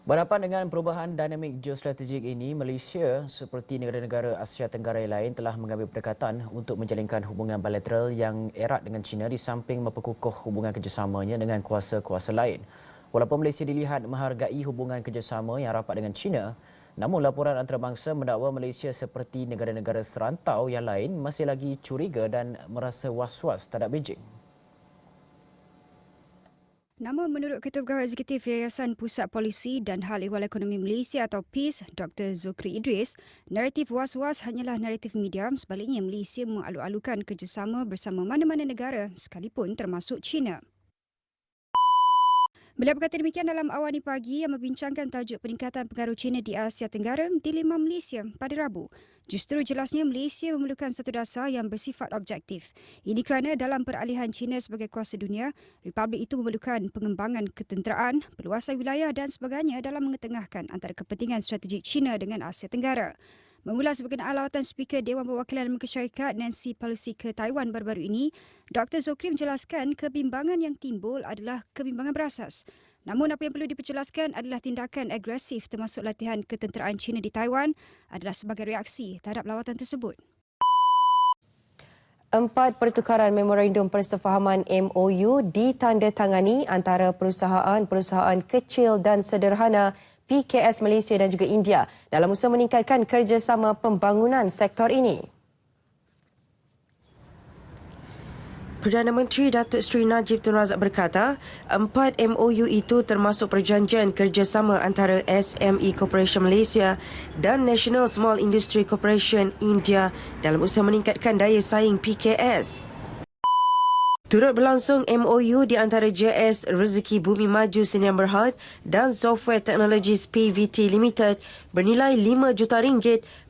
Berhadapan dengan perubahan dinamik geostrategik ini, Malaysia seperti negara-negara Asia Tenggara yang lain telah mengambil pendekatan untuk menjalinkan hubungan bilateral yang erat dengan China di samping memperkukuh hubungan kerjasamanya dengan kuasa-kuasa lain. Walaupun Malaysia dilihat menghargai hubungan kerjasama yang rapat dengan China, namun laporan antarabangsa mendakwa Malaysia seperti negara-negara serantau yang lain masih lagi curiga dan merasa was-was terhadap Beijing. Namun menurut Ketua Pegawai Eksekutif Yayasan Pusat Polisi dan Hal Ehwal Ekonomi Malaysia atau PIS, Dr. Zukri Idris, naratif was-was hanyalah naratif media. Sebaliknya, Malaysia mengalu-alukan kerjasama bersama mana-mana negara sekalipun termasuk China. Beliau berkata demikian dalam Awani Pagi yang membincangkan tajuk peningkatan pengaruh China di Asia Tenggara, dilema Malaysia pada Rabu. Justru jelasnya Malaysia memerlukan satu dasar yang bersifat objektif. Ini kerana dalam peralihan China sebagai kuasa dunia, Republik itu memerlukan pengembangan ketenteraan, perluasan wilayah dan sebagainya dalam mengetengahkan antara kepentingan strategik China dengan Asia Tenggara. Mengulas berkenaan lawatan Speaker Dewan Perwakilan Amerika Syarikat Nancy Pelosi ke Taiwan baru-baru ini, Dr. Zokri menjelaskan kebimbangan yang timbul adalah kebimbangan berasas. Namun apa yang perlu diperjelaskan adalah tindakan agresif termasuk latihan ketenteraan China di Taiwan adalah sebagai reaksi terhadap lawatan tersebut. 4 pertukaran memorandum persefahaman MOU ditandatangani antara perusahaan-perusahaan kecil dan sederhana PKS Malaysia dan juga India dalam usaha meningkatkan kerjasama pembangunan sektor ini. Perdana Menteri Datuk Seri Najib Tun Razak berkata, 4 MOU itu termasuk perjanjian kerjasama antara SME Corporation Malaysia dan National Small Industry Corporation India dalam usaha meningkatkan daya saing PKS. Turut berlangsung MOU di antara JS Rezeki Bumi Maju Sdn Bhd dan Software Technologies PVT Limited bernilai RM5 juta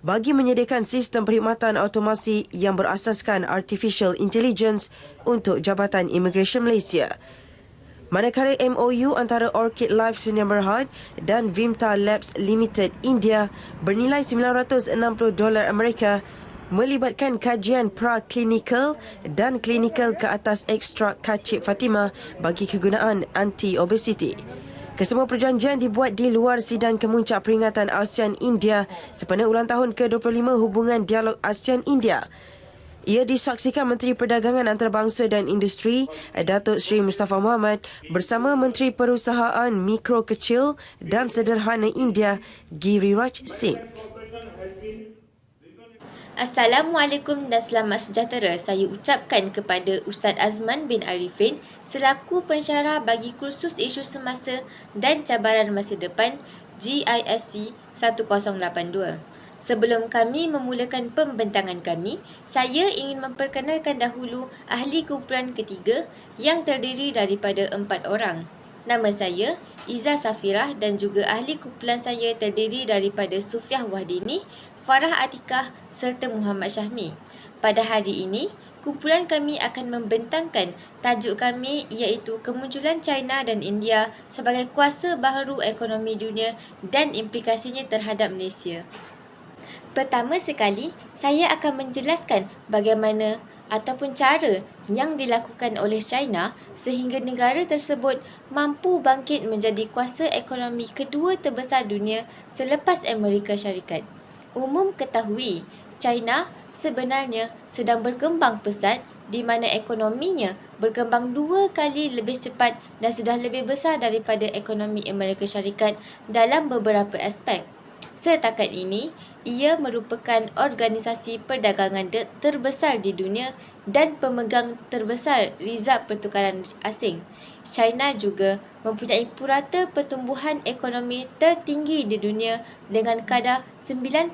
bagi menyediakan sistem perkhidmatan automasi yang berasaskan Artificial Intelligence untuk Jabatan Immigration Malaysia. Manakala MOU antara Orchid Life Sdn Bhd dan Vimta Labs Limited India bernilai $960 Amerika melibatkan kajian praklinikal dan klinikal ke atas ekstrak kacip Fatimah bagi kegunaan anti-obesiti. Kesemua perjanjian dibuat di luar sidang kemuncak peringatan ASEAN-India sempena ulang tahun ke-25 hubungan dialog ASEAN-India. Ia disaksikan Menteri Perdagangan Antarabangsa dan Industri, Datuk Seri Mustafa Mohamad bersama Menteri Perusahaan Mikro Kecil dan Sederhana India, Giriraj Singh. Assalamualaikum dan selamat sejahtera saya ucapkan kepada Ustaz Azman bin Arifin selaku pensyarah bagi kursus isu semasa dan cabaran masa depan GISC 1082. Sebelum kami memulakan pembentangan kami, saya ingin memperkenalkan dahulu ahli kumpulan ketiga yang terdiri daripada 4 orang. Nama saya Izzah Safirah dan juga ahli kumpulan saya terdiri daripada Sufiah Wahdini, Farah Atikah serta Muhammad Syahmi. Pada hari ini, kumpulan kami akan membentangkan tajuk kami iaitu kemunculan China dan India sebagai kuasa baharu ekonomi dunia dan implikasinya terhadap Malaysia. Pertama sekali, saya akan menjelaskan bagaimana ataupun cara yang dilakukan oleh China sehingga negara tersebut mampu bangkit menjadi kuasa ekonomi kedua terbesar dunia selepas Amerika Syarikat. Umum ketahui, China sebenarnya sedang berkembang pesat di mana ekonominya berkembang 2 kali lebih cepat dan sudah lebih besar daripada ekonomi Amerika Syarikat dalam beberapa aspek. Setakat ini, ia merupakan organisasi perdagangan terbesar di dunia dan pemegang terbesar rizab pertukaran asing. China juga mempunyai purata pertumbuhan ekonomi tertinggi di dunia dengan kadar 9.5%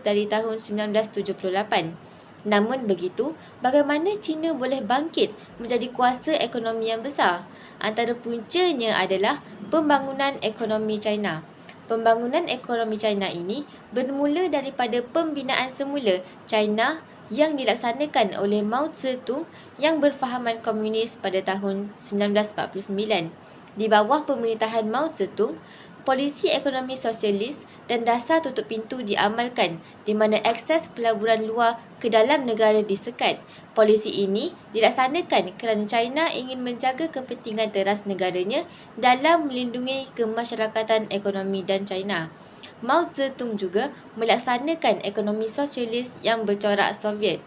dari tahun 1978. Namun begitu, bagaimana China boleh bangkit menjadi kuasa ekonomi yang besar? Antara puncanya adalah pembangunan ekonomi China. Pembangunan ekonomi China ini bermula daripada pembinaan semula China yang dilaksanakan oleh Mao Zedong yang berfahaman komunis pada tahun 1949. Di bawah pemerintahan Mao Zedong, polisi ekonomi sosialis dan dasar tutup pintu diamalkan di mana akses pelaburan luar ke dalam negara disekat. Polisi ini dilaksanakan kerana China ingin menjaga kepentingan teras negaranya dalam melindungi kemasyarakatan ekonomi dan China. Mao Zedong juga melaksanakan ekonomi sosialis yang bercorak Soviet.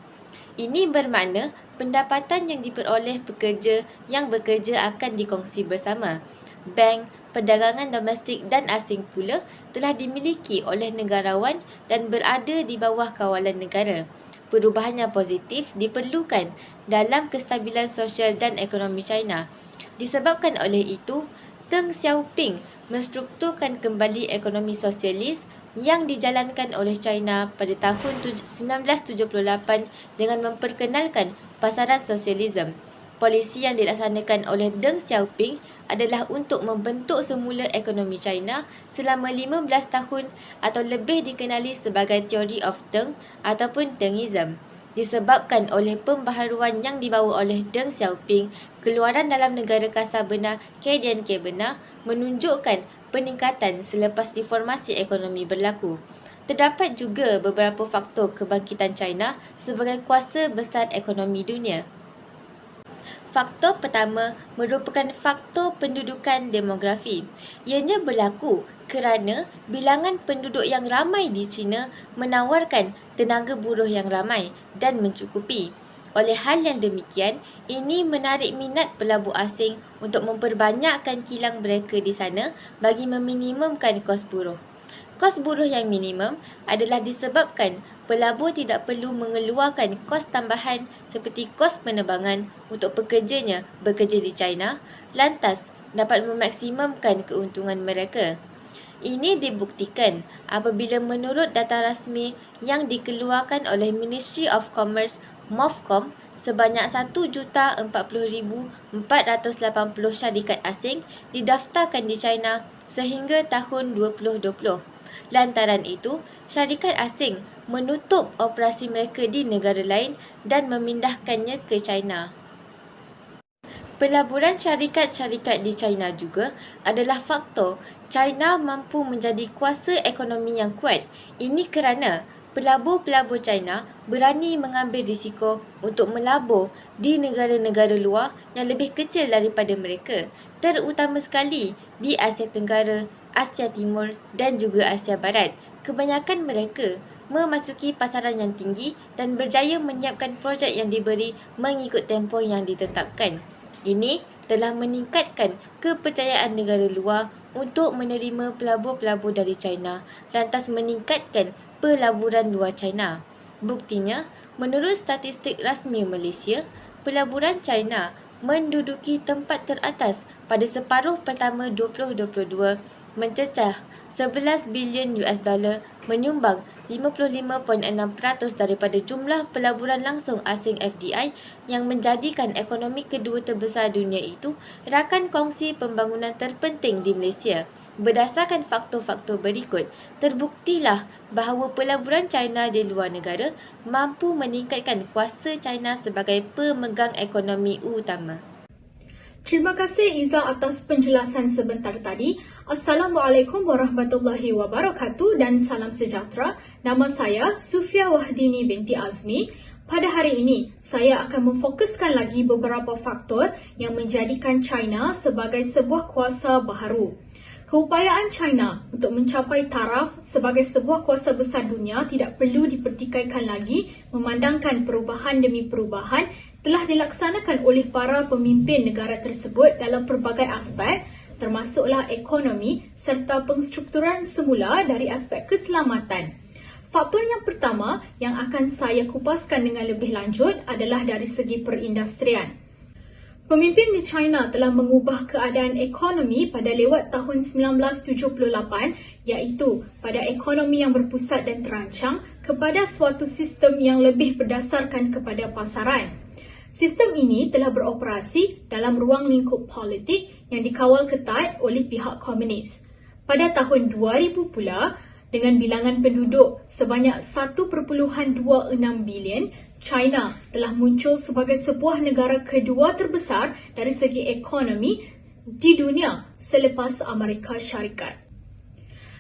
Ini bermakna pendapatan yang diperoleh pekerja yang bekerja akan dikongsi bersama. Bank, perdagangan domestik dan asing pula telah dimiliki oleh negarawan dan berada di bawah kawalan negara. Perubahan yang positif diperlukan dalam kestabilan sosial dan ekonomi China. Disebabkan oleh itu, Deng Xiaoping menstrukturkan kembali ekonomi sosialis yang dijalankan oleh China pada tahun 1978 dengan memperkenalkan pasaran sosialisme. Polisi yang dilaksanakan oleh Deng Xiaoping adalah untuk membentuk semula ekonomi China selama 15 tahun atau lebih dikenali sebagai Theory of Deng ataupun Dengism. Disebabkan oleh pembaharuan yang dibawa oleh Deng Xiaoping, keluaran dalam negara kasar benar KDNK benar menunjukkan peningkatan selepas reformasi ekonomi berlaku. Terdapat juga beberapa faktor kebangkitan China sebagai kuasa besar ekonomi dunia. Faktor pertama merupakan faktor pendudukan demografi. Ianya berlaku kerana bilangan penduduk yang ramai di China menawarkan tenaga buruh yang ramai dan mencukupi. Oleh hal yang demikian, ini menarik minat pelabur asing untuk memperbanyakkan kilang mereka di sana bagi meminimumkan kos buruh. Kos buruh yang minimum adalah disebabkan pelabur tidak perlu mengeluarkan kos tambahan seperti kos penerbangan untuk pekerjanya bekerja di China, lantas dapat memaksimumkan keuntungan mereka. Ini dibuktikan apabila menurut data rasmi yang dikeluarkan oleh Ministry of Commerce MOFCOM, sebanyak 1,040,480 syarikat asing didaftarkan di China sehingga tahun 2020. Lantaran itu, syarikat asing menutup operasi mereka di negara lain dan memindahkannya ke China. Pelaburan syarikat-syarikat di China juga adalah faktor China mampu menjadi kuasa ekonomi yang kuat. Ini kerana pelabur-pelabur China berani mengambil risiko untuk melabur di negara-negara luar yang lebih kecil daripada mereka, terutama sekali di Asia Tenggara, Asia Timur dan juga Asia Barat. Kebanyakan mereka memasuki pasaran yang tinggi dan berjaya menyiapkan projek yang diberi mengikut tempoh yang ditetapkan. Ini telah meningkatkan kepercayaan negara luar untuk menerima pelabur-pelabur dari China, lantas meningkatkan pelaburan luar China. Buktinya, menurut statistik rasmi Malaysia, pelaburan China menduduki tempat teratas pada separuh pertama 2022, mencecah 11 bilion US dollar, menyumbang 55.6% daripada jumlah pelaburan langsung asing FDI yang menjadikan ekonomi kedua terbesar dunia itu rakan kongsi pembangunan terpenting di Malaysia. Berdasarkan faktor-faktor berikut, terbuktilah bahawa pelaburan China di luar negara mampu meningkatkan kuasa China sebagai pemegang ekonomi utama. Terima kasih Iza atas penjelasan sebentar tadi. Assalamualaikum warahmatullahi wabarakatuh dan salam sejahtera. Nama saya Sufia Wahdini binti Azmi. Pada hari ini, saya akan memfokuskan lagi beberapa faktor yang menjadikan China sebagai sebuah kuasa baharu. Keupayaan China untuk mencapai taraf sebagai sebuah kuasa besar dunia tidak perlu dipertikaikan lagi, memandangkan perubahan demi perubahan telah dilaksanakan oleh para pemimpin negara tersebut dalam pelbagai aspek, termasuklah ekonomi serta pengstrukturan semula dari aspek keselamatan. Faktor yang pertama yang akan saya kupaskan dengan lebih lanjut adalah dari segi perindustrian. Pemimpin di China telah mengubah keadaan ekonomi pada lewat tahun 1978, iaitu pada ekonomi yang berpusat dan terancang kepada suatu sistem yang lebih berdasarkan kepada pasaran. Sistem ini telah beroperasi dalam ruang lingkup politik yang dikawal ketat oleh pihak komunis. Pada tahun 2000 pula, dengan bilangan penduduk sebanyak 1.26 bilion, China telah muncul sebagai sebuah negara kedua terbesar dari segi ekonomi di dunia selepas Amerika Syarikat.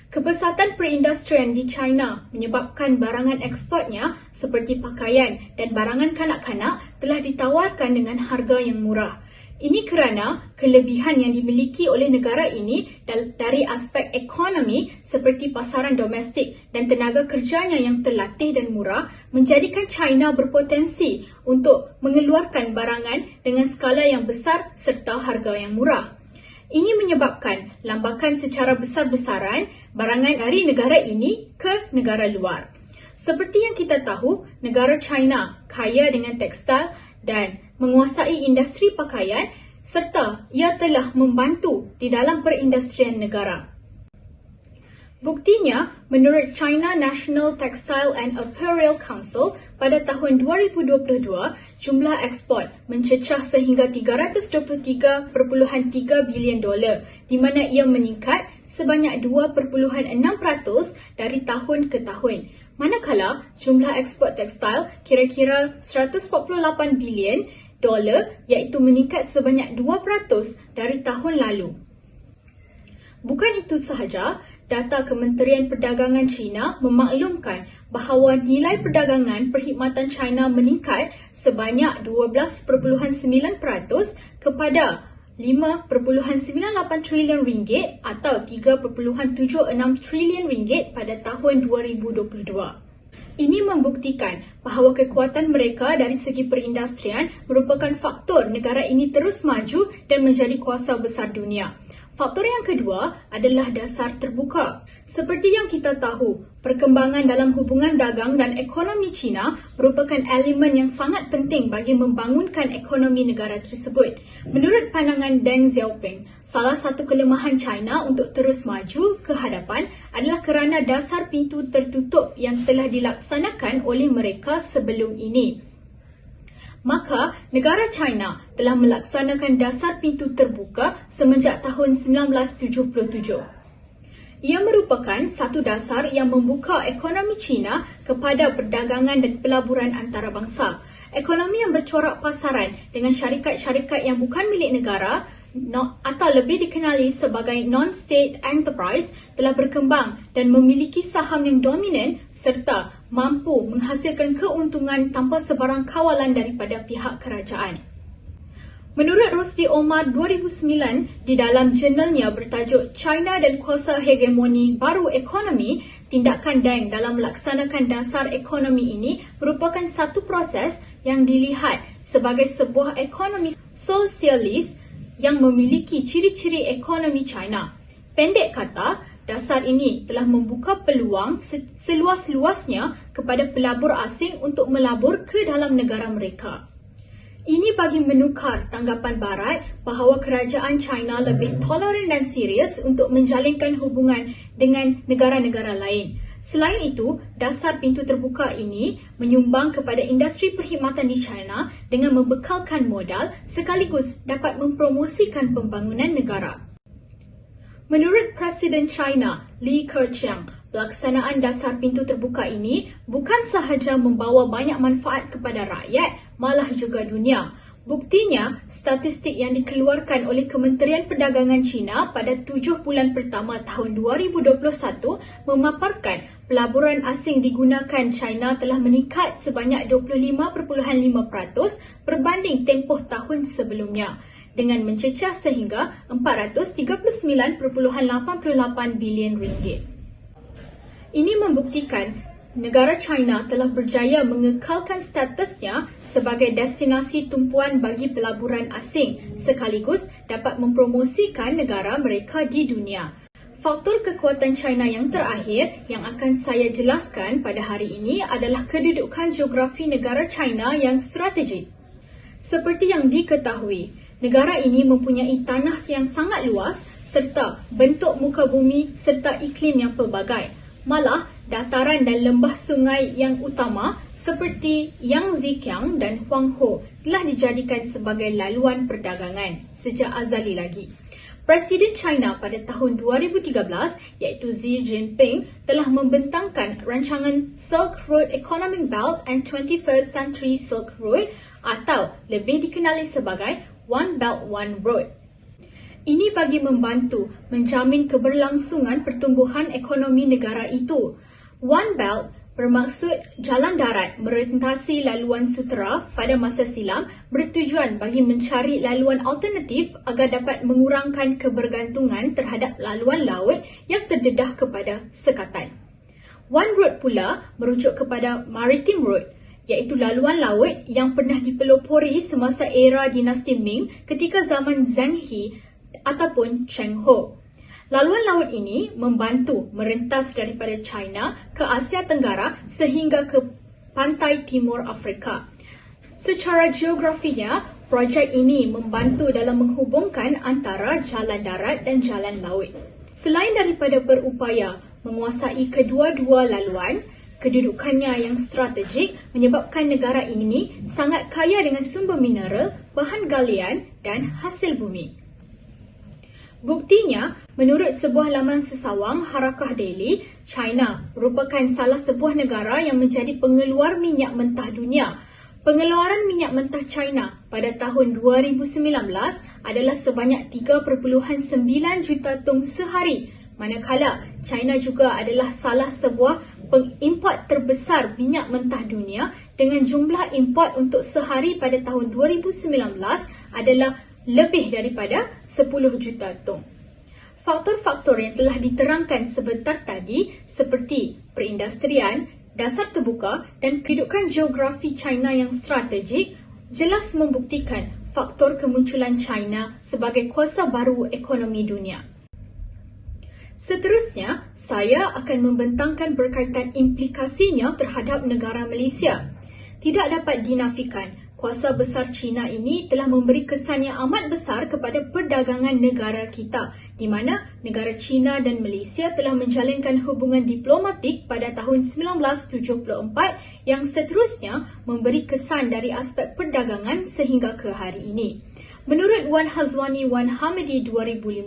Kebesatan perindustrian di China menyebabkan barangan ekspornya seperti pakaian dan barangan kanak-kanak telah ditawarkan dengan harga yang murah. Ini kerana kelebihan yang dimiliki oleh negara ini dari aspek ekonomi seperti pasaran domestik dan tenaga kerjanya yang terlatih dan murah menjadikan China berpotensi untuk mengeluarkan barangan dengan skala yang besar serta harga yang murah. Ini menyebabkan lambakan secara besar-besaran barangan dari negara ini ke negara luar. Seperti yang kita tahu, negara China kaya dengan tekstil dan menguasai industri pakaian serta ia telah membantu di dalam perindustrian negara. Buktinya, menurut China National Textile and Apparel Council, pada tahun 2022, jumlah ekspor mencecah sehingga $323.3 bilion, di mana ia meningkat sebanyak 2.6% dari tahun ke tahun. Manakala, jumlah ekspor tekstil kira-kira $148 bilion, iaitu meningkat sebanyak 2% dari tahun lalu. Bukan itu sahaja, data Kementerian Perdagangan China memaklumkan bahawa nilai perdagangan perkhidmatan China meningkat sebanyak 12.9% kepada RM5.98 trilion atau RM3.76 trilion pada tahun 2022. Ini membuktikan bahawa kekuatan mereka dari segi perindustrian merupakan faktor negara ini terus maju dan menjadi kuasa besar dunia. Faktor yang kedua adalah dasar terbuka. Seperti yang kita tahu, perkembangan dalam hubungan dagang dan ekonomi China merupakan elemen yang sangat penting bagi membangunkan ekonomi negara tersebut. Menurut pandangan Deng Xiaoping, salah satu kelemahan China untuk terus maju ke hadapan adalah kerana dasar pintu tertutup yang telah dilaksanakan oleh mereka sebelum ini. Maka, negara China telah melaksanakan dasar pintu terbuka semenjak tahun 1977. Ia merupakan satu dasar yang membuka ekonomi China kepada perdagangan dan pelaburan antarabangsa. Ekonomi yang bercorak pasaran dengan syarikat-syarikat yang bukan milik negara atau lebih dikenali sebagai non-state enterprise telah berkembang dan memiliki saham yang dominan serta mampu menghasilkan keuntungan tanpa sebarang kawalan daripada pihak kerajaan. Menurut Rusdi Omar 2009, di dalam jurnalnya bertajuk China dan Kuasa Hegemoni Baru Ekonomi, tindakan Deng dalam melaksanakan dasar ekonomi ini merupakan satu proses yang dilihat sebagai sebuah ekonomi sosialis yang memiliki ciri-ciri ekonomi China. Pendek kata, dasar ini telah membuka peluang seluas-luasnya kepada pelabur asing untuk melabur ke dalam negara mereka. Ini bagi menukar tanggapan Barat bahawa kerajaan China lebih toleran dan serius untuk menjalinkan hubungan dengan negara-negara lain. Selain itu, dasar pintu terbuka ini menyumbang kepada industri perkhidmatan di China dengan membekalkan modal sekaligus dapat mempromosikan pembangunan negara. Menurut Presiden China, Li Keqiang, pelaksanaan dasar pintu terbuka ini bukan sahaja membawa banyak manfaat kepada rakyat, malah juga dunia. Buktinya, statistik yang dikeluarkan oleh Kementerian Perdagangan China pada 7 bulan pertama tahun 2021 memaparkan pelaburan asing digunakan China telah meningkat sebanyak 25.5% berbanding tempoh tahun sebelumnya, dengan mencecah sehingga RM439.88 bilion. Ini membuktikan negara China telah berjaya mengekalkan statusnya sebagai destinasi tumpuan bagi pelaburan asing sekaligus dapat mempromosikan negara mereka di dunia. Faktor kekuatan China yang terakhir yang akan saya jelaskan pada hari ini adalah kedudukan geografi negara China yang strategik. Seperti yang diketahui, negara ini mempunyai tanah yang sangat luas serta bentuk muka bumi serta iklim yang pelbagai. Malah, dataran dan lembah sungai yang utama seperti Yangtze-kiang dan Huanghe telah dijadikan sebagai laluan perdagangan sejak azali lagi. Presiden China pada tahun 2013 iaitu Xi Jinping telah membentangkan rancangan Silk Road Economic Belt and 21st Century Silk Road atau lebih dikenali sebagai One Belt One Road. Ini bagi membantu menjamin keberlangsungan pertumbuhan ekonomi negara itu. One Belt bermaksud jalan darat merentasi laluan sutera pada masa silam bertujuan bagi mencari laluan alternatif agar dapat mengurangkan kebergantungan terhadap laluan laut yang terdedah kepada sekatan. One Road pula merujuk kepada Maritime Road, iaitu laluan laut yang pernah dipelopori semasa era dinasti Ming ketika zaman Zheng He ataupun Cheng Ho. Laluan laut ini membantu merentas daripada China ke Asia Tenggara sehingga ke pantai timur Afrika. Secara geografinya, projek ini membantu dalam menghubungkan antara jalan darat dan jalan laut. Selain daripada berupaya menguasai kedua-dua laluan, kedudukannya yang strategik menyebabkan negara ini sangat kaya dengan sumber mineral, bahan galian dan hasil bumi. Buktinya, menurut sebuah laman sesawang Harakah Daily, China merupakan salah sebuah negara yang menjadi pengeluar minyak mentah dunia. Pengeluaran minyak mentah China pada tahun 2019 adalah sebanyak 3.9 juta tong sehari, manakala China juga adalah salah sebuah pengimport terbesar minyak mentah dunia dengan jumlah import untuk sehari pada tahun 2019 adalah lebih daripada 10 juta tong. Faktor-faktor yang telah diterangkan sebentar tadi seperti perindustrian, dasar terbuka dan kedudukan geografi China yang strategik jelas membuktikan faktor kemunculan China sebagai kuasa baru ekonomi dunia. Seterusnya, saya akan membentangkan berkaitan implikasinya terhadap negara Malaysia. Tidak dapat dinafikan, kuasa besar China ini telah memberi kesan yang amat besar kepada perdagangan negara kita, di mana negara China dan Malaysia telah menjalinkan hubungan diplomatik pada tahun 1974 yang seterusnya memberi kesan dari aspek perdagangan sehingga ke hari ini. Menurut Wan Hazwani Wan Hamidi 2015,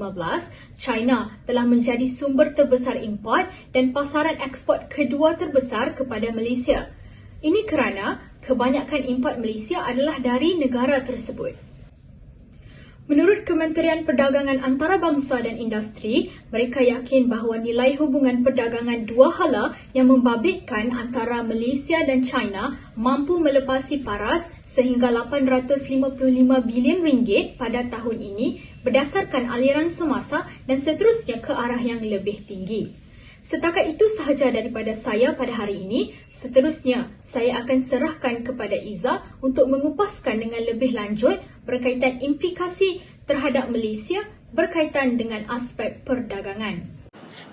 China telah menjadi sumber terbesar import dan pasaran ekspor kedua terbesar kepada Malaysia. Ini kerana kebanyakan import Malaysia adalah dari negara tersebut. Menurut Kementerian Perdagangan Antarabangsa dan Industri, mereka yakin bahawa nilai hubungan perdagangan dua hala yang membabitkan antara Malaysia dan China mampu melepasi paras sehingga 855 bilion ringgit pada tahun ini berdasarkan aliran semasa dan seterusnya ke arah yang lebih tinggi. Setakat itu sahaja daripada saya pada hari ini. Seterusnya, saya akan serahkan kepada Iza untuk mengupaskan dengan lebih lanjut berkaitan implikasi terhadap Malaysia berkaitan dengan aspek perdagangan.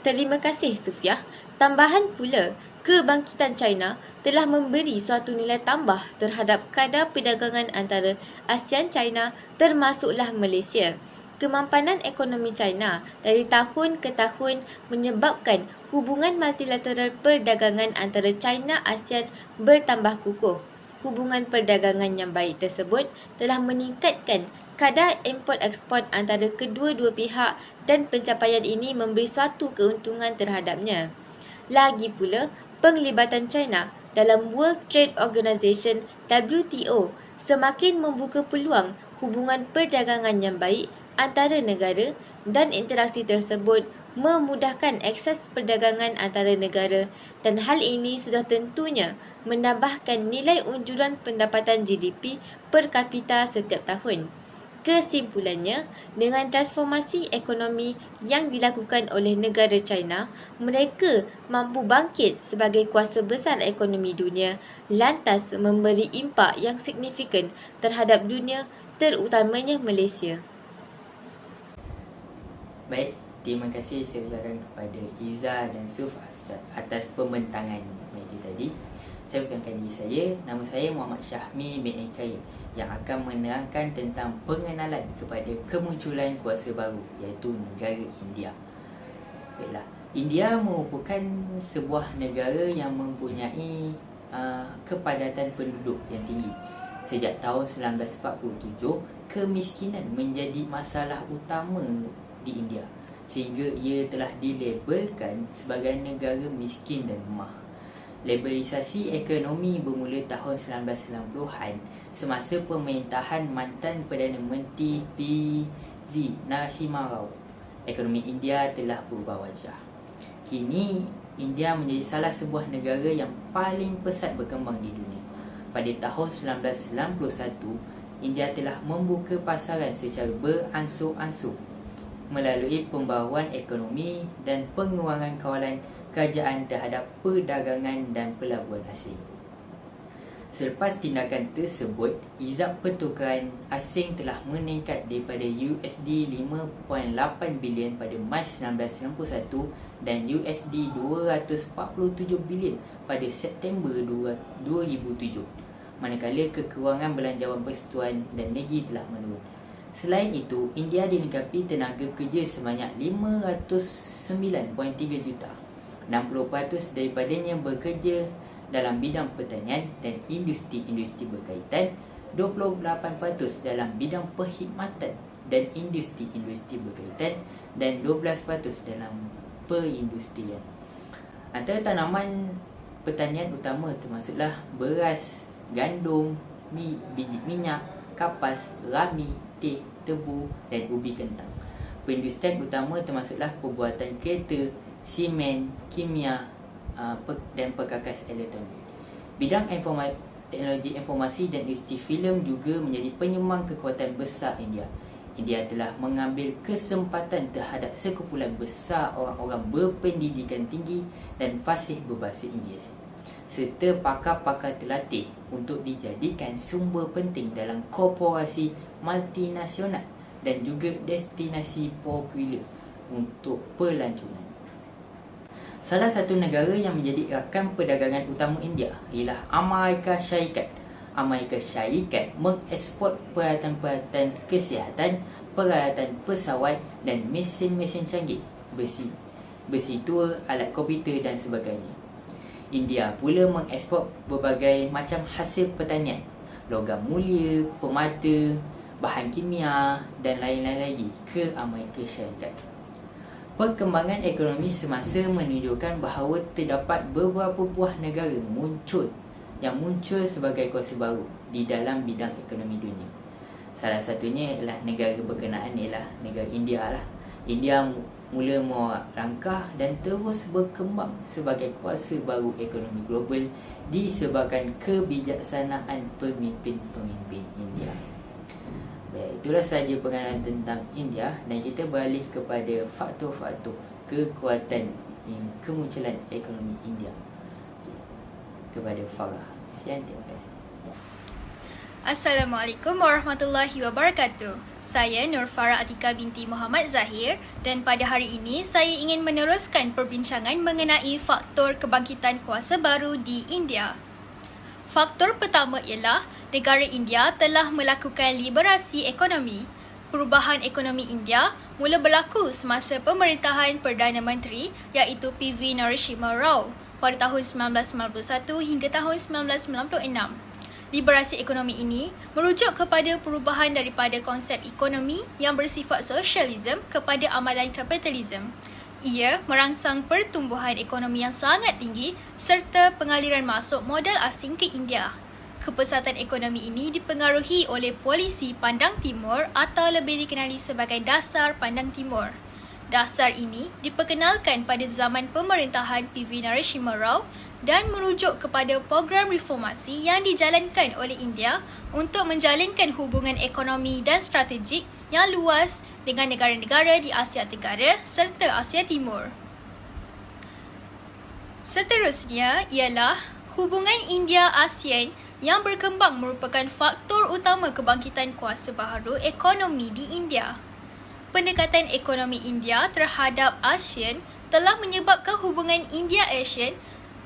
Terima kasih Sufiah. Tambahan pula, kebangkitan China telah memberi suatu nilai tambah terhadap kadar perdagangan antara ASEAN China termasuklah Malaysia. Kemampanan ekonomi China dari tahun ke tahun menyebabkan hubungan multilateral perdagangan antara China ASEAN bertambah kukuh. Hubungan perdagangan yang baik tersebut telah meningkatkan kadar import-ekspor antara kedua-dua pihak dan pencapaian ini memberi suatu keuntungan terhadapnya. Lagi pula, penglibatan China dalam World Trade Organization WTO semakin membuka peluang hubungan perdagangan yang baik antara negara dan interaksi tersebut memudahkan akses perdagangan antara negara dan hal ini sudah tentunya menambahkan nilai unjuran pendapatan GDP per kapita setiap tahun. Kesimpulannya, dengan transformasi ekonomi yang dilakukan oleh negara China, mereka mampu bangkit sebagai kuasa besar ekonomi dunia, lantas memberi impak yang signifikan terhadap dunia, terutamanya Malaysia. Baik, terima kasih saya ucapkan kepada Iza dan Suf atas pembentangan media tadi. Saya ucapkan diri saya, nama saya Muhammad Syahmi bin Ekaim yang akan menerangkan tentang pengenalan kepada kemunculan kuasa baru iaitu negara India. Baiklah, India merupakan sebuah negara yang mempunyai kepadatan penduduk yang tinggi. Sejak tahun 1947, kemiskinan menjadi masalah utama di India sehingga ia telah dilabelkan sebagai negara miskin dan lemah. Labelisasi ekonomi bermula tahun 1990-an semasa pemerintahan mantan Perdana Menteri Narasimha Rao, ekonomi India telah berubah wajah. Kini, India menjadi salah sebuah negara yang paling pesat berkembang di dunia. Pada tahun 1991, India telah membuka pasaran secara beransur-ansur melalui pembaharuan ekonomi dan pengurangan kawalan kerajaan terhadap perdagangan dan pelabuhan asing. Selepas tindakan tersebut, izab pertukaran asing telah meningkat daripada USD 5.8 bilion pada Mac 1991 dan USD 247 bilion pada September 2007. Manakala kekurangan belanjawan persekutuan dan negeri telah menurun. Selain itu, India dilengkapi tenaga kerja sebanyak 509.3 juta. 60% daripadanya bekerja dalam bidang pertanian dan industri-industri berkaitan, 28% dalam bidang perkhidmatan dan industri-industri berkaitan, dan 12% dalam perindustrian. Antara tanaman pertanian utama termasuklah beras, gandum, biji minyak, kapas, rami, teh, tebu dan ubi kentang. Perindustrian utama termasuklah pembuatan kereta, simen, kimia dan perkakas elektronik. Bidang teknologi informasi dan industri filem juga menjadi penyumbang kekuatan besar India. India telah mengambil kesempatan terhadap sekumpulan besar orang-orang berpendidikan tinggi dan fasih berbahasa Inggeris serta pakar-pakar terlatih untuk dijadikan sumber penting dalam korporasi multinasional dan juga destinasi popular untuk pelancongan. Salah satu negara yang menjadi rakan perdagangan utama India ialah Amerika Syarikat. Amerika Syarikat mengeksport peralatan-peralatan kesihatan, peralatan pesawat dan mesin-mesin canggih, besi tua, alat komputer dan sebagainya. India pula mengeksport berbagai macam hasil pertanian, logam mulia, permata, bahan kimia dan lain-lain lagi ke Amerika Syarikat. Perkembangan ekonomi semasa menunjukkan bahawa terdapat beberapa buah negara yang muncul sebagai kuasa baru di dalam bidang ekonomi dunia. Salah satunya ialah negara berkenaan ialah negara India lah. India mula mengorak langkah dan terus berkembang sebagai kuasa baru ekonomi global disebabkan kebijaksanaan pemimpin-pemimpin India. Baik, itulah sahaja pengenalan tentang India dan kita beralih kepada faktor-faktor kekuatan kemunculan ekonomi India. Kepada Farah. Sekian, terima kasih. Assalamualaikum warahmatullahi wabarakatuh. Saya Nur Farah Atika binti Muhammad Zahir dan pada hari ini saya ingin meneruskan perbincangan mengenai faktor kebangkitan kuasa baru di India. Faktor pertama ialah negara India telah melakukan liberasi ekonomi. Perubahan ekonomi India mula berlaku semasa pemerintahan Perdana Menteri iaitu PV Narasimha Rao pada tahun 1991 hingga tahun 1996. Liberasi ekonomi ini merujuk kepada perubahan daripada konsep ekonomi yang bersifat sosialisme kepada amalan kapitalisme. Ia merangsang pertumbuhan ekonomi yang sangat tinggi serta pengaliran masuk modal asing ke India. Kepesatan ekonomi ini dipengaruhi oleh polisi pandang timur atau lebih dikenali sebagai dasar pandang timur. Dasar ini diperkenalkan pada zaman pemerintahan PV Narasimha Rao dan merujuk kepada program reformasi yang dijalankan oleh India untuk menjalinkan hubungan ekonomi dan strategik yang luas dengan negara-negara di Asia Tenggara serta Asia Timur. Seterusnya ialah hubungan India-ASEAN yang berkembang merupakan faktor utama kebangkitan kuasa baharu ekonomi di India. Pendekatan ekonomi India terhadap ASEAN telah menyebabkan hubungan India-ASEAN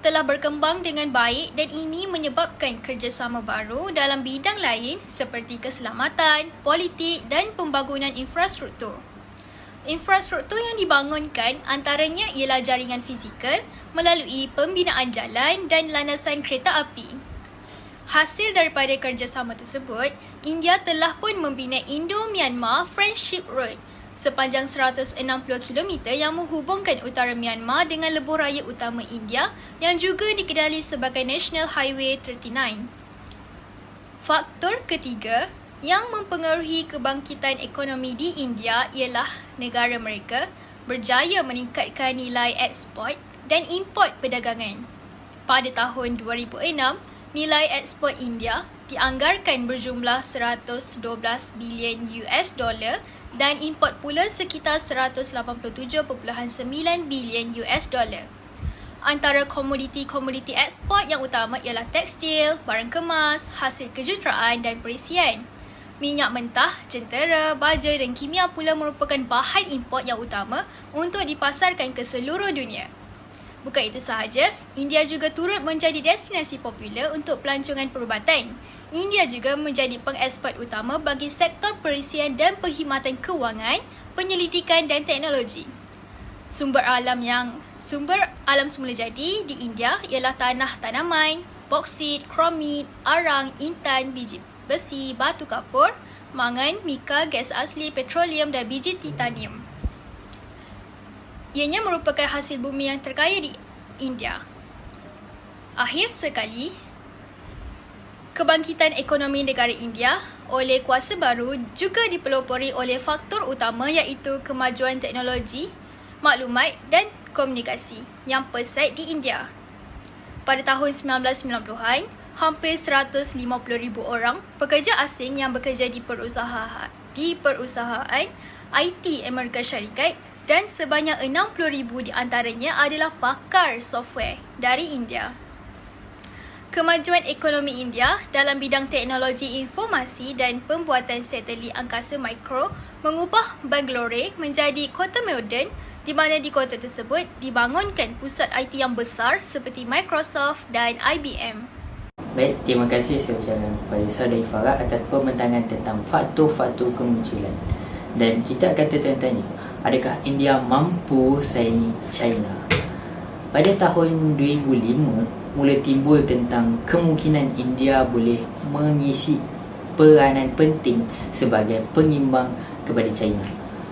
telah berkembang dengan baik dan ini menyebabkan kerjasama baru dalam bidang lain seperti keselamatan, politik dan pembangunan infrastruktur. Infrastruktur yang dibangunkan antaranya ialah jaringan fizikal melalui pembinaan jalan dan landasan kereta api. Hasil daripada kerjasama tersebut, India telah pun membina Indo-Myanmar Friendship Road sepanjang 160 km yang menghubungkan utara Myanmar dengan lebuh raya utama India yang juga dikenali sebagai National Highway 39. Faktor ketiga Yang mempengaruhi kebangkitan ekonomi di India ialah negara mereka berjaya meningkatkan nilai ekspor dan import perdagangan. Pada tahun 2006, nilai ekspor India dianggarkan berjumlah 112 bilion US dollar dan import pula sekitar 187.9 bilion US dollar. Antara komoditi-komoditi ekspor yang utama ialah tekstil, barang kemas, hasil kejuruteraan dan perisian. Minyak mentah, jentera, baja dan kimia pula merupakan bahan import yang utama untuk dipasarkan ke seluruh dunia. Bukan itu sahaja, India juga turut menjadi destinasi popular untuk pelancongan perubatan. India juga menjadi pengeksport utama bagi sektor perisian dan perkhidmatan kewangan, penyelidikan dan teknologi. Sumber alam semula jadi di India ialah tanah tanaman, boksit, kromit, arang, intan, biji besi, batu kapur, mangan, mika, gas asli, petroleum dan biji titanium. Ianya merupakan hasil bumi yang terkaya di India. Akhir sekali, kebangkitan ekonomi negara India oleh kuasa baru juga dipelopori oleh faktor utama iaitu kemajuan teknologi, maklumat dan komunikasi yang pesat di India. Pada tahun 1990-an, hampir 150,000 orang pekerja asing yang bekerja di perusahaan IT Amerika Syarikat dan sebanyak 60,000 di antaranya adalah pakar software dari India. Kemajuan ekonomi India dalam bidang teknologi informasi dan pembuatan satelit angkasa mikro mengubah Bangalore menjadi kota moden di mana di kota tersebut dibangunkan pusat IT yang besar seperti Microsoft dan IBM. Baik, terima kasih saya ucapkan kepada Saudari Farah atas pembentangan tentang faktor-faktor kemunculan. Dan kita akan tertanya, adakah India mampu saingi China? Pada tahun 2005, mula timbul tentang kemungkinan India boleh mengisi peranan penting sebagai pengimbang kepada China.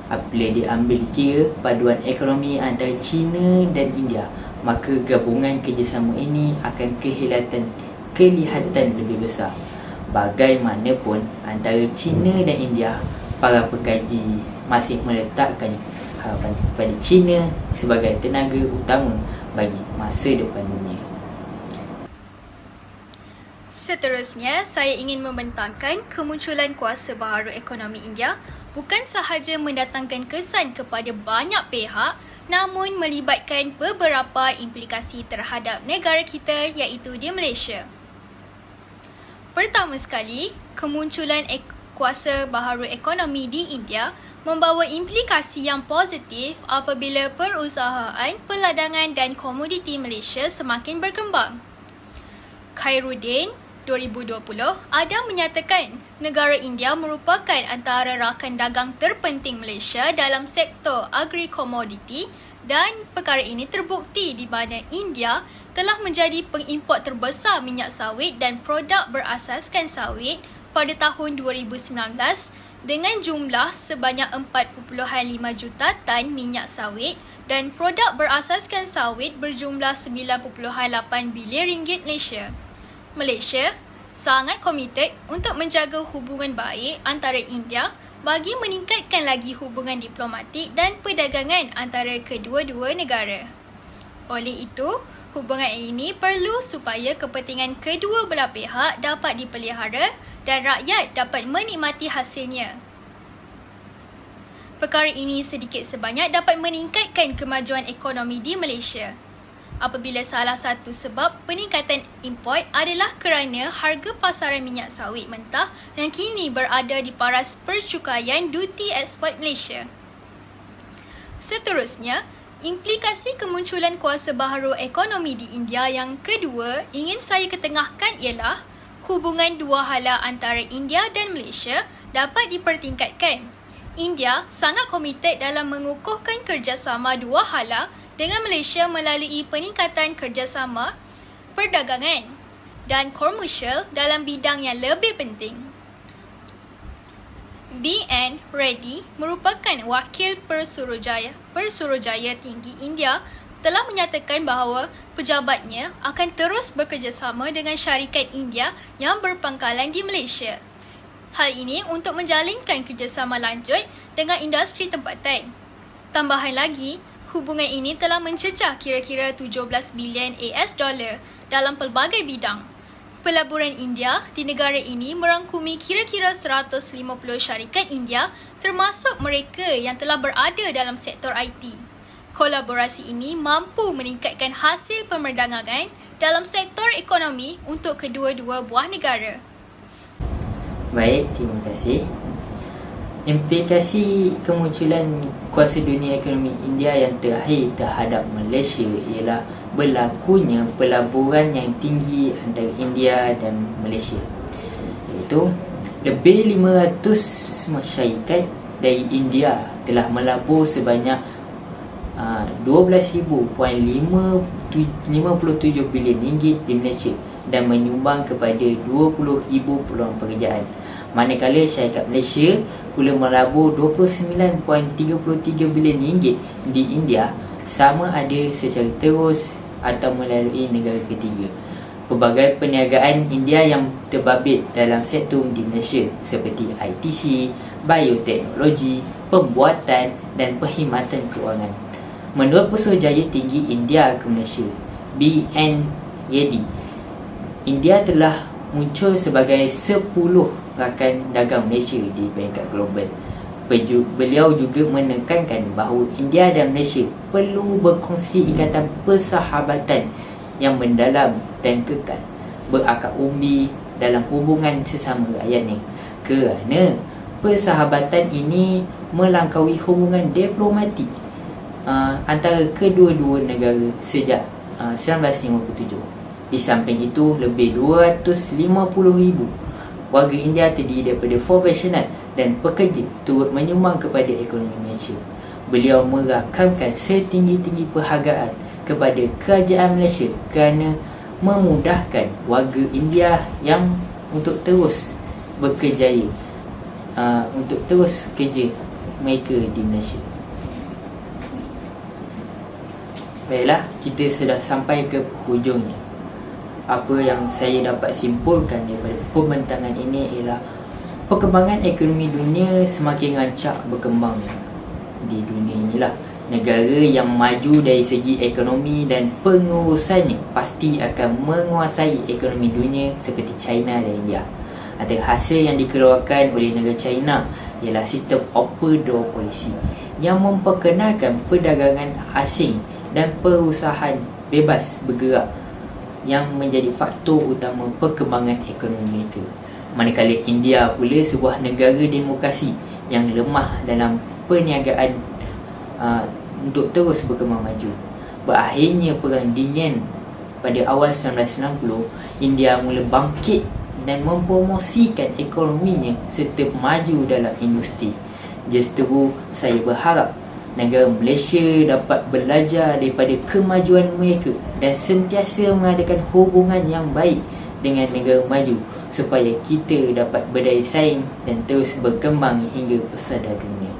Apabila diambil kira paduan ekonomi antara China dan India, maka gabungan kerjasama ini akan kelihatan lebih besar. Bagaimanapun, antara China dan India, para pengkaji masih meletakkan harapan kepada China sebagai tenaga utama bagi masa depan dunia. Seterusnya, saya ingin membentangkan kemunculan kuasa baharu ekonomi India bukan sahaja mendatangkan kesan kepada banyak pihak, namun melibatkan beberapa implikasi terhadap negara kita iaitu di Malaysia. Pertama sekali, kemunculan kuasa baharu ekonomi di India membawa implikasi yang positif apabila perusahaan, peladangan dan komoditi Malaysia semakin berkembang. Khairuddin 2020 ada menyatakan negara India merupakan antara rakan dagang terpenting Malaysia dalam sektor agri-komoditi dan perkara ini terbukti di mana India telah menjadi pengimport terbesar minyak sawit dan produk berasaskan sawit pada tahun 2019 dengan jumlah sebanyak 4.5 juta tan minyak sawit dan produk berasaskan sawit berjumlah 9.8 bilion ringgit Malaysia. Malaysia sangat komited untuk menjaga hubungan baik antara India bagi meningkatkan lagi hubungan diplomatik dan perdagangan antara kedua-dua negara. Oleh itu, hubungan ini perlu supaya kepentingan kedua belah pihak dapat dipelihara dan rakyat dapat menikmati hasilnya. Perkara ini sedikit sebanyak dapat meningkatkan kemajuan ekonomi di Malaysia. Apabila salah satu sebab peningkatan import adalah kerana harga pasaran minyak sawit mentah yang kini berada di paras percukaian duty eksport Malaysia. Seterusnya, implikasi kemunculan kuasa baharu ekonomi di India yang kedua ingin saya ketengahkan ialah hubungan dua hala antara India dan Malaysia dapat dipertingkatkan. India sangat komited dalam mengukuhkan kerjasama dua hala dengan Malaysia melalui peningkatan kerjasama perdagangan dan komersial dalam bidang yang lebih penting. B.N. Reddy merupakan wakil Persuruhjaya Tinggi India telah menyatakan bahawa pejabatnya akan terus bekerjasama dengan syarikat India yang berpangkalan di Malaysia. Hal ini untuk menjalinkan kerjasama lanjut dengan industri tempatan. Tambahan lagi, hubungan ini telah mencecah kira-kira 17 bilion AS dollar dalam pelbagai bidang. Pelaburan India di negara ini merangkumi kira-kira 150 syarikat India termasuk mereka yang telah berada dalam sektor IT. Kolaborasi ini mampu meningkatkan hasil pemerdagangan dalam sektor ekonomi untuk kedua-dua buah negara. Baik, terima kasih. Implikasi kemunculan kuasa dunia ekonomi India yang terakhir terhadap Malaysia ialah berlakunya pelaburan yang tinggi antara India dan Malaysia, iaitu lebih 500 masyarakat dari India telah melabur sebanyak 12,57 bilion ringgit di Malaysia dan menyumbang kepada 20,000 peluang pekerjaan. Manakala syarikat Malaysia pula melabur 29.33 bilion ringgit di India, sama ada secara terus atau melalui negara ketiga. Pelbagai perniagaan India yang terbabit dalam sektor di Malaysia seperti ITC, bioteknologi, pembuatan dan perkhidmatan kewangan. Menurut Pusurujaya Tinggi India ke Malaysia, BNAD, India telah muncul sebagai 10 rakan dagang Malaysia di peringkat global. Beliau juga menekankan bahawa India dan Malaysia perlu berkongsi ikatan persahabatan yang mendalam dan kekal, berakar umbi dalam hubungan sesama rakyatnya, kerana persahabatan ini melangkaui hubungan diplomatik antara kedua-dua negara sejak 1957. Di samping itu, lebih 250,000 warga India terdiri daripada profesional dan pekerja turut menyumbang kepada ekonomi Malaysia. Beliau merakamkan setinggi-tinggi penghargaan kepada kerajaan Malaysia kerana memudahkan warga India yang untuk terus berkejaya, untuk terus kerja mereka di Malaysia. Baiklah, kita sudah sampai ke hujungnya. Apa yang saya dapat simpulkan daripada pembentangan ini ialah perkembangan ekonomi dunia semakin rancak berkembang di dunia inilah. Negara yang maju dari segi ekonomi dan pengurusannya pasti akan menguasai ekonomi dunia seperti China dan India. Antara hasil yang dikeluarkan oleh negara China ialah sistem open door policy yang memperkenalkan perdagangan asing dan perusahaan bebas bergerak yang menjadi faktor utama perkembangan ekonomi mereka. Manakala India pula sebuah negara demokrasi yang lemah dalam perniagaan untuk terus berkembang maju. Berakhirnya Perang Dingin pada awal 1990, India mula bangkit dan mempromosikan ekonominya serta maju dalam industri. Justeru saya berharap negara Malaysia dapat belajar daripada kemajuan mereka dan sentiasa mengadakan hubungan yang baik dengan negara maju supaya kita dapat berdaya saing dan terus berkembang hingga pesada dunia.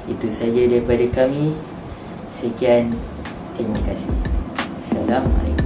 Itu saja daripada kami. Sekian, terima kasih. Assalamualaikum.